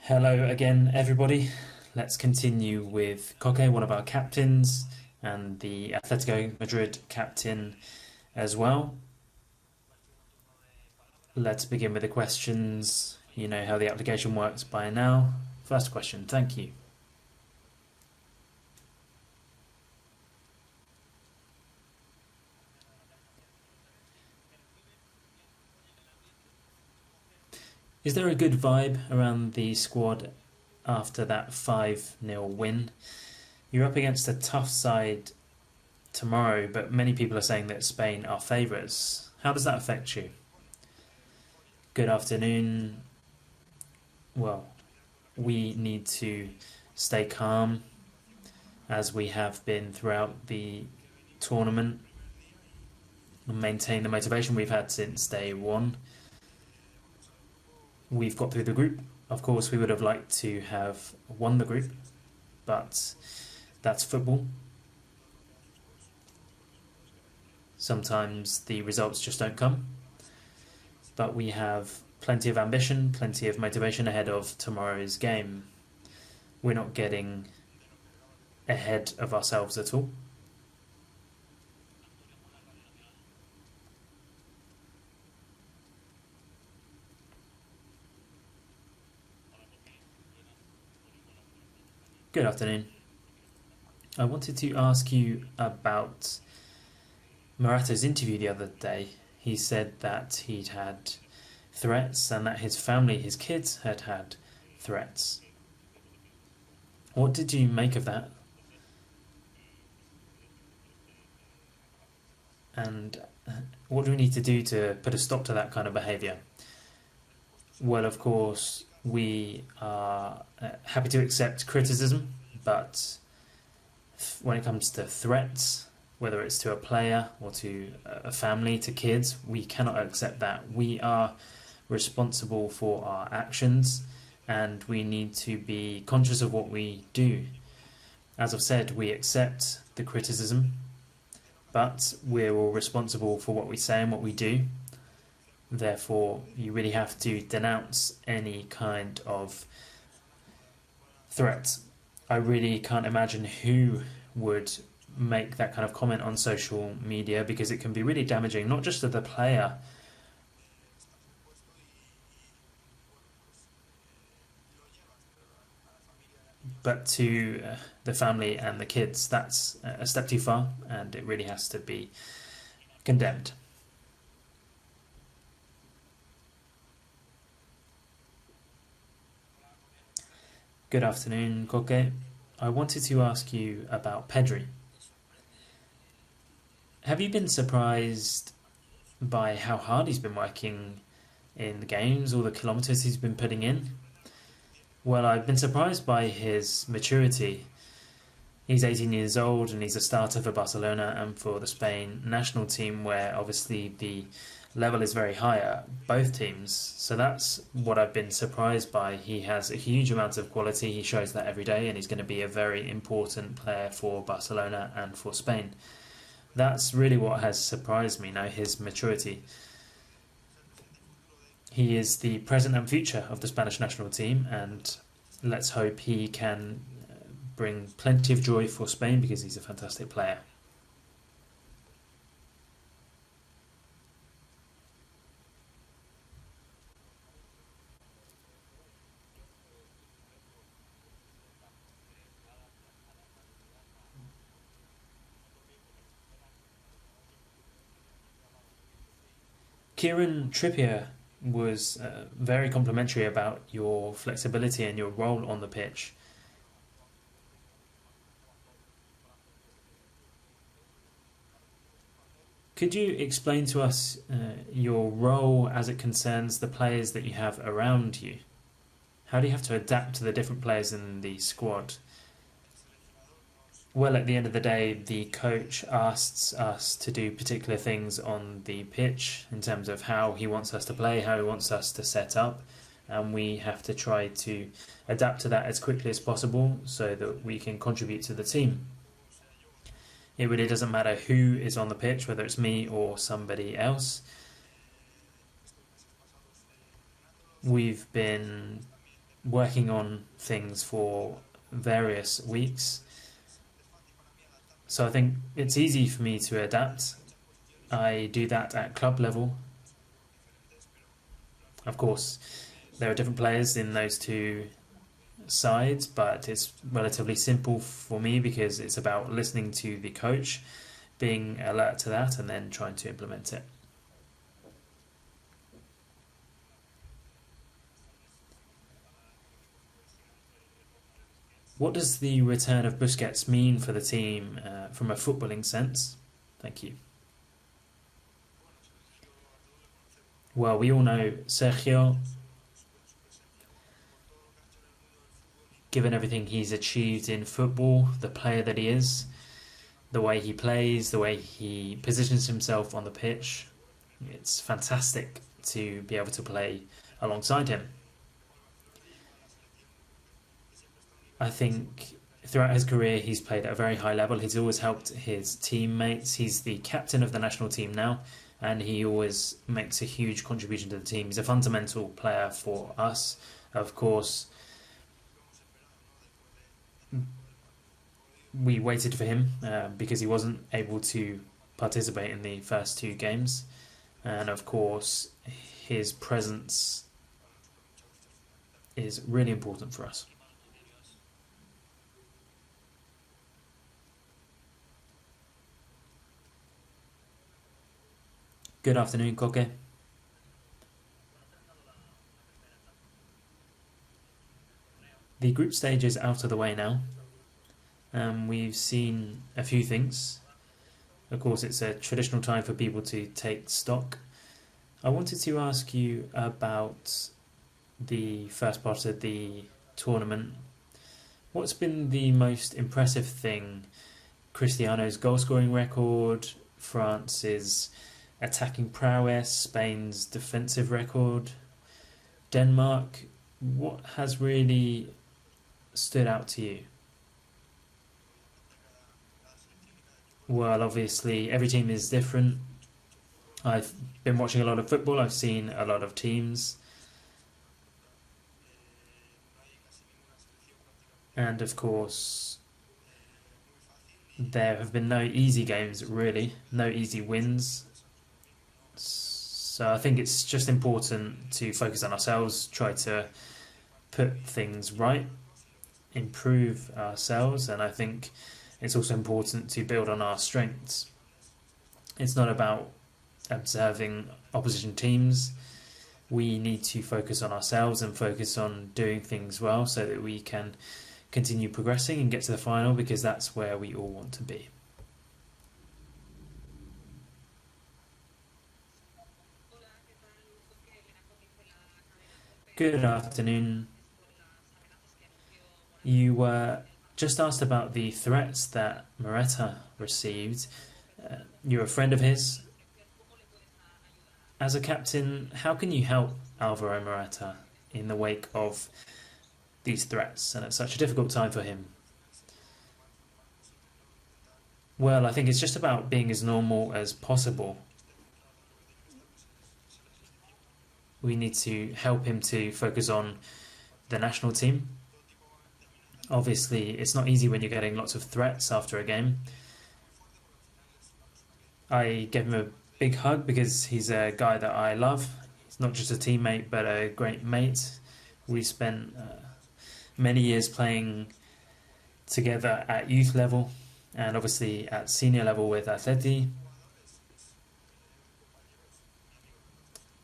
Hello again, everybody. Let's continue with Koke, one of our captains, and the Atletico Madrid captain as well. Let's begin with the questions. You know how the application works by now. First question, thank you. Is there a good vibe around the squad after that 5-0 win? You're up against a tough side tomorrow, but many people are saying that Spain are favourites. How does that affect you? Good afternoon. Well, we need to stay calm as we have been throughout the tournament and maintain the motivation we've had since day one. We've got through the group. Of course, we would have liked to have won the group, but that's football. Sometimes the results just don't come, but we have plenty of ambition, plenty of motivation ahead of tomorrow's game. We're not getting ahead of ourselves at all. Good afternoon. I wanted to ask you about Morata's interview the other day. He said that he'd had threats and that his family, his kids, had had threats. What did you make of that? And what do we need to do to put a stop to that kind of behaviour? Well, of course, we are happy to accept criticism, but when it comes to threats, whether it's to a player or to a family, to kids, we cannot accept that. We are responsible for our actions and we need to be conscious of what we do. As I've said, we accept the criticism, but we're all responsible for what we say and what we do. Therefore, you really have to denounce any kind of threat. I really can't imagine who would make that kind of comment on social media, because it can be really damaging, not just to the player, but to the family and the kids. That's a step too far, and it really has to be condemned. Good afternoon, Koke. I wanted to ask you about Pedri. Have you been surprised by how hard he's been working in the games, all the kilometres he's been putting in? Well, I've been surprised by his maturity. He's 18 years old and he's a starter for Barcelona and for the Spain national team, where obviously the level is very high at both teams. So that's what I've been surprised by. He has a huge amount of quality. He shows that every day, and he's going to be a very important player for Barcelona and for Spain. That's really what has surprised me now, his maturity. He is the present and future of the Spanish national team, and let's hope he can bring plenty of joy for Spain, because he's a fantastic player. Kieran Trippier was very complimentary about your flexibility and your role on the pitch. Could you explain to us your role as it concerns the players that you have around you? How do you have to adapt to the different players in the squad? Well, at the end of the day, the coach asks us to do particular things on the pitch in terms of how he wants us to play, how he wants us to set up, and we have to try to adapt to that as quickly as possible so that we can contribute to the team. It really doesn't matter who is on the pitch, whether it's me or somebody else. We've been working on things for various weeks. So I think it's easy for me to adapt. I do that at club level. Of course, there are different players in those two sides, but it's relatively simple for me because it's about listening to the coach, being alert to that, and then trying to implement it. What does the return of Busquets mean for the team from a footballing sense? Thank you. Well, we all know Sergio, given everything he's achieved in football, the player that he is, the way he plays, the way he positions himself on the pitch. It's fantastic to be able to play alongside him. I think throughout his career he's played at a very high level. He's always helped his teammates. He's the captain of the national team now, and he always makes a huge contribution to the team. He's a fundamental player for us. Of course, we waited for him because he wasn't able to participate in the first two games, and of course his presence is really important for us. Good afternoon, Koke. The group stage is out of the way now. We've seen a few things. Of course, it's a traditional time for people to take stock. I wanted to ask you about the first part of the tournament. What's been the most impressive thing? Cristiano's goal-scoring record, France's attacking prowess, Spain's defensive record, Denmark. What has really stood out to you? Well, obviously, every team is different. I've been watching a lot of football. I've seen a lot of teams. And of course, there have been no easy games, really. No easy wins. So I think it's just important to focus on ourselves, try to put things right, improve ourselves, and I think it's also important to build on our strengths. It's not about observing opposition teams. We need to focus on ourselves and focus on doing things well so that we can continue progressing and get to the final, because that's where we all want to be. Good afternoon. You were just asked about the threats that Morata received. You're a friend of his. As a captain, how can you help Alvaro Morata in the wake of these threats and at such a difficult time for him? Well, I think it's just about being as normal as possible. We need to help him to focus on the national team. Obviously, it's not easy when you're getting lots of threats after a game. I gave him a big hug because he's a guy that I love. He's not just a teammate, but a great mate. We spent many years playing together at youth level and obviously at senior level with Atleti.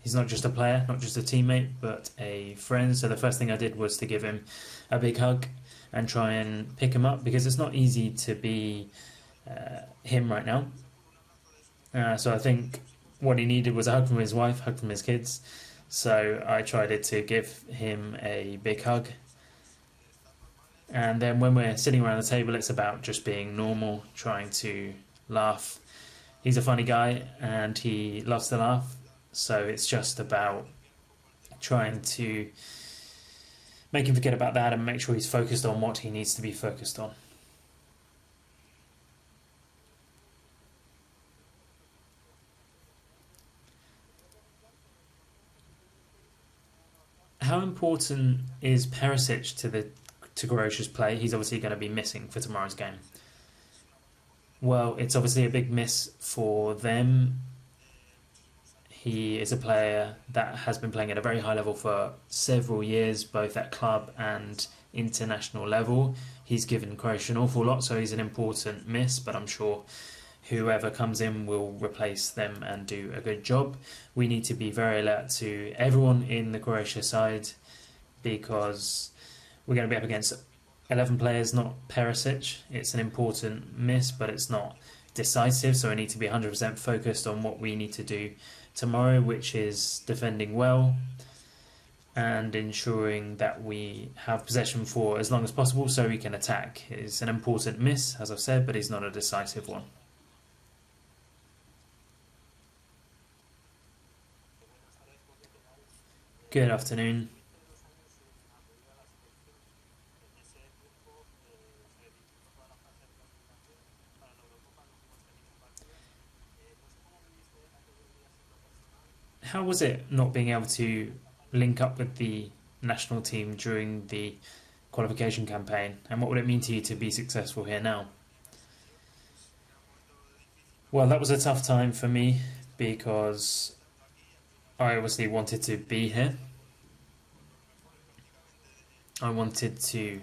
He's not just a player, not just a teammate, but a friend. So the first thing I did was to give him a big hug and try and pick him up, because it's not easy to be him right now. So I think what he needed was a hug from his wife, a hug from his kids. So I tried to give him a big hug. And then when we're sitting around the table, it's about just being normal, trying to laugh. He's a funny guy and he loves to laugh. So it's just about trying to make him forget about that and make sure he's focused on what he needs to be focused on. how important is Perisic to Croatia's play? He's obviously going to be missing for tomorrow's game. Well, it's obviously a big miss for them. He is a player that has been playing at a very high level for several years, both at club and international level. He's given Croatia an awful lot, so he's an important miss, but I'm sure whoever comes in will replace them and do a good job. We need to be very alert to everyone in the Croatia side because we're going to be up against 11 players, not Perisic. It's an important miss, but it's not decisive, so we need to be 100% focused on what we need to do tomorrow, which is defending well and ensuring that we have possession for as long as possible so we can attack. It's an important miss, as I've said, but it's not a decisive one. Good afternoon. How was it not being able to link up with the national team during the qualification campaign, and what would it mean to you to be successful here now? Well, that was a tough time for me because I obviously wanted to be here. I wanted to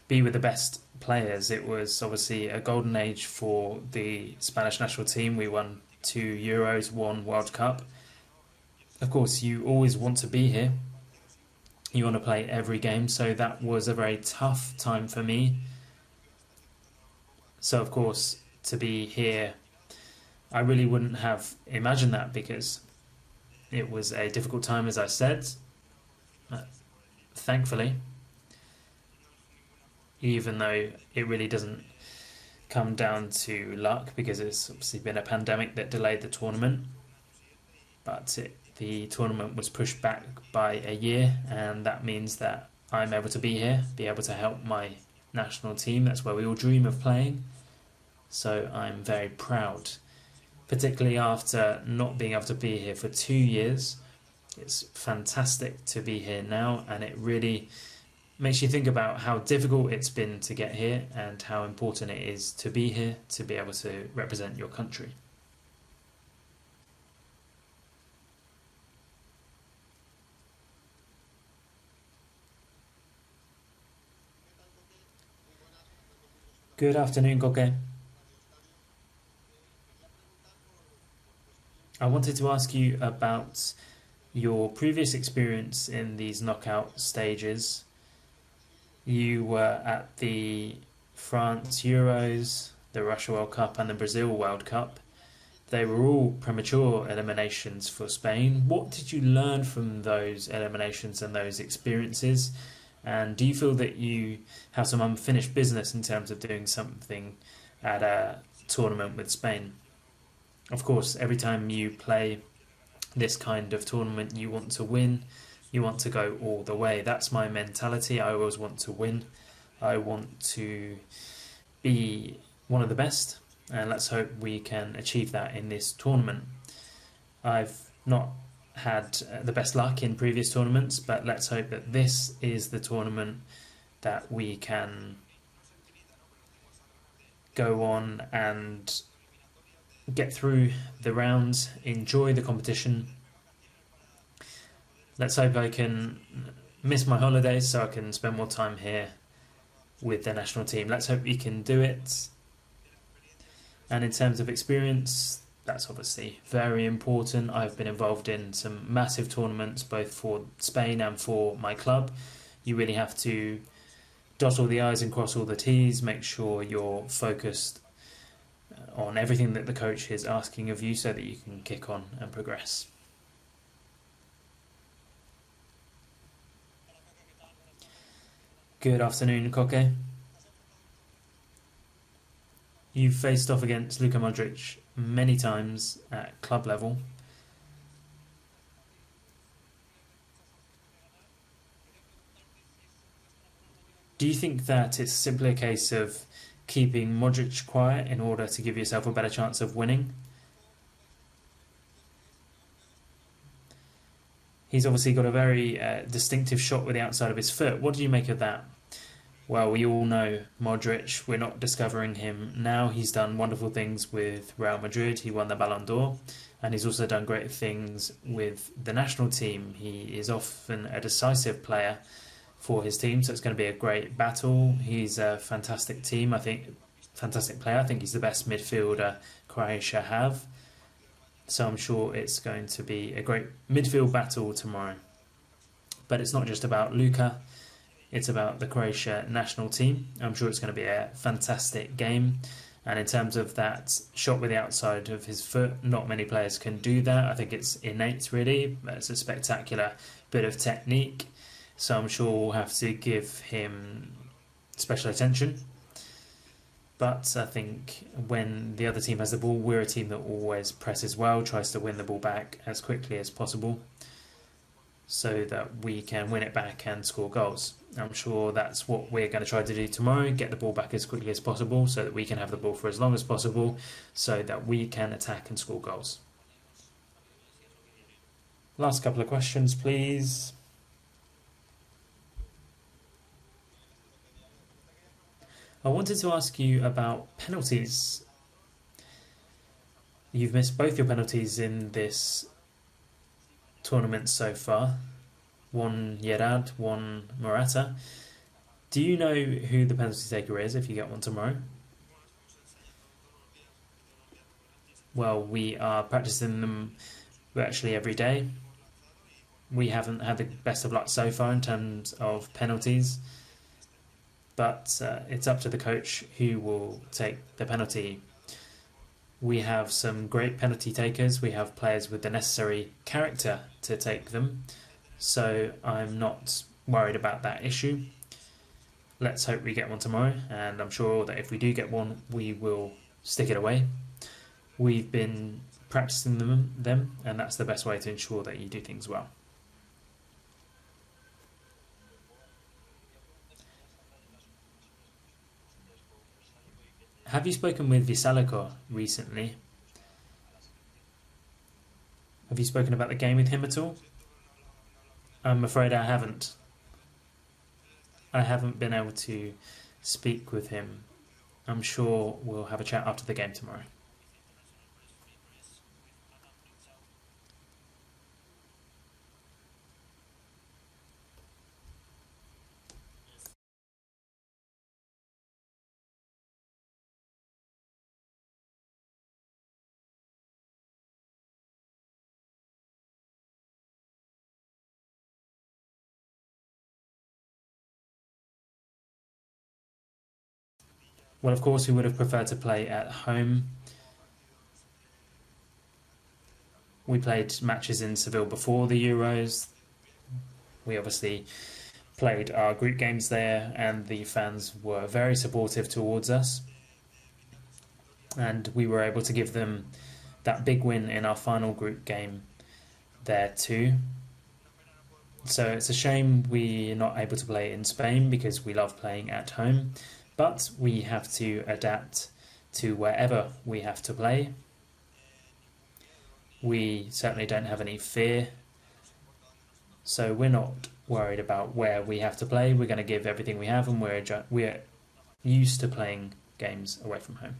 be with the best players. It was obviously a golden age for the Spanish national team. We won 2 Euros, 1 World Cup. Of course, you always want to be here. You want to play every game, so that was a very tough time for me. So, of course, to be here, I really wouldn't have imagined that because it was a difficult time, as I said. Thankfully, even though it really doesn't come down to luck because it's obviously been a pandemic that delayed the tournament, but the tournament was pushed back by a year, and that means that I'm able to be here, be able to help my national team. That's where we all dream of playing. So I'm very proud, particularly after not being able to be here for 2 years. It's fantastic to be here now, and it really makes you think about how difficult it's been to get here and how important it is to be here, to be able to represent your country. Good afternoon, Koke. I wanted to ask you about your previous experience in these knockout stages. You were at the France Euros, the Russia World Cup and the Brazil World Cup. They were all premature eliminations for Spain. What did you learn from those eliminations and those experiences? And do you feel that you have some unfinished business in terms of doing something at a tournament with Spain? Of course, every time you play this kind of tournament, you want to win. You want to go all the way. That's my mentality. I always want to win. I want to be one of the best. And let's hope we can achieve that in this tournament. I've not had the best luck in previous tournaments, but let's hope that this is the tournament that we can go on and get through the rounds, enjoy the competition. Let's hope I can miss my holidays so I can spend more time here with the national team. Let's hope we can do it. And in terms of experience, that's obviously very important. I've been involved in some massive tournaments, both for Spain and for my club. You really have to dot all the I's and cross all the T's, make sure you're focused on everything that the coach is asking of you so that you can kick on and progress. Good afternoon, Koke. You've faced off against Luka Modric many times at club level. Do you think that it's simply a case of keeping Modric quiet in order to give yourself a better chance of winning? He's obviously got a very distinctive shot with the outside of his foot. What do you make of that? Well, we all know Modric. We're not discovering him now. He's done wonderful things with Real Madrid. He won the Ballon d'Or. And he's also done great things with the national team. He is often a decisive player for his team, so it's going to be a great battle. He's a fantastic player. I think he's the best midfielder Croatia have. So I'm sure it's going to be a great midfield battle tomorrow. But it's not just about Luka. It's about the Croatia national team. I'm sure it's going to be a fantastic game. And in terms of that shot with the outside of his foot, not many players can do that. I think it's innate, really. It's a spectacular bit of technique. So I'm sure we'll have to give him special attention. But I think when the other team has the ball, we're a team that always presses well, tries to win the ball back as quickly as possible, so that we can win it back and score goals. I'm sure that's what we're going to try to do tomorrow, get the ball back as quickly as possible so that we can have the ball for as long as possible so that we can attack and score goals. Last couple of questions, please. I wanted to ask you about penalties. You've missed both your penalties in this tournament so far. One Gerard, one Morata. Do you know who the penalty taker is if you get one tomorrow? Well, we are practicing them virtually every day. We haven't had the best of luck so far in terms of penalties, but it's up to the coach who will take the penalty. We have some great penalty takers. We have players with the necessary character to take them, so I'm not worried about that issue. Let's hope we get one tomorrow, and I'm sure that if we do get one, we will stick it away. We've been practicing them, and that's the best way to ensure that you do things well. Have you spoken with Visalico recently? Have you spoken about the game with him at all? I'm afraid I haven't. I haven't been able to speak with him. I'm sure we'll have a chat after the game tomorrow. Well, of course, we would have preferred to play at home. We played matches in Seville before the Euros. We obviously played our group games there, and the fans were very supportive towards us. And we were able to give them that big win in our final group game there too. So it's a shame we're not able to play in Spain because we love playing at home. But we have to adapt to wherever we have to play. We certainly don't have any fear, so we're not worried about where we have to play. We're going to give everything we have, and we're used to playing games away from home.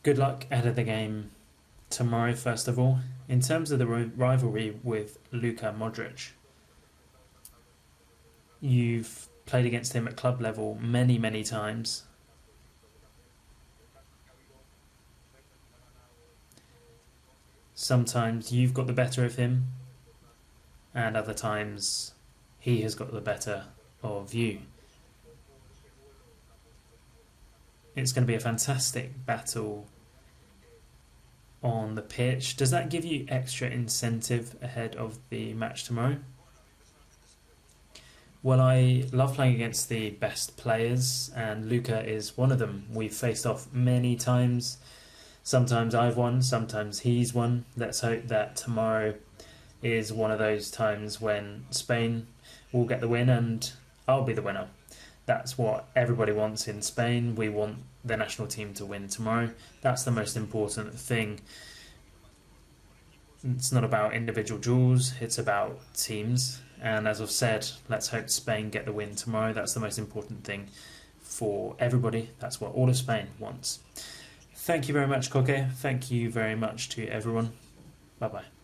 Good luck ahead of the game tomorrow, first of all. In terms of the rivalry with Luka Modric, you've played against him at club level many, many times. Sometimes you've got the better of him, and other times he has got the better of you. It's going to be a fantastic battle on the pitch. Does that give you extra incentive ahead of the match tomorrow? Well, I love playing against the best players, and Luka is one of them. We've faced off many times. Sometimes I've won, sometimes he's won. Let's hope that tomorrow is one of those times when Spain will get the win and I'll be the winner. That's what everybody wants in Spain. We want the national team to win tomorrow. That's the most important thing. It's not about individual duels, it's about teams. And as I've said, let's hope Spain get the win tomorrow. That's the most important thing for everybody. That's what all of Spain wants. Thank you very much, Koke. Thank you very much to everyone. Bye-bye.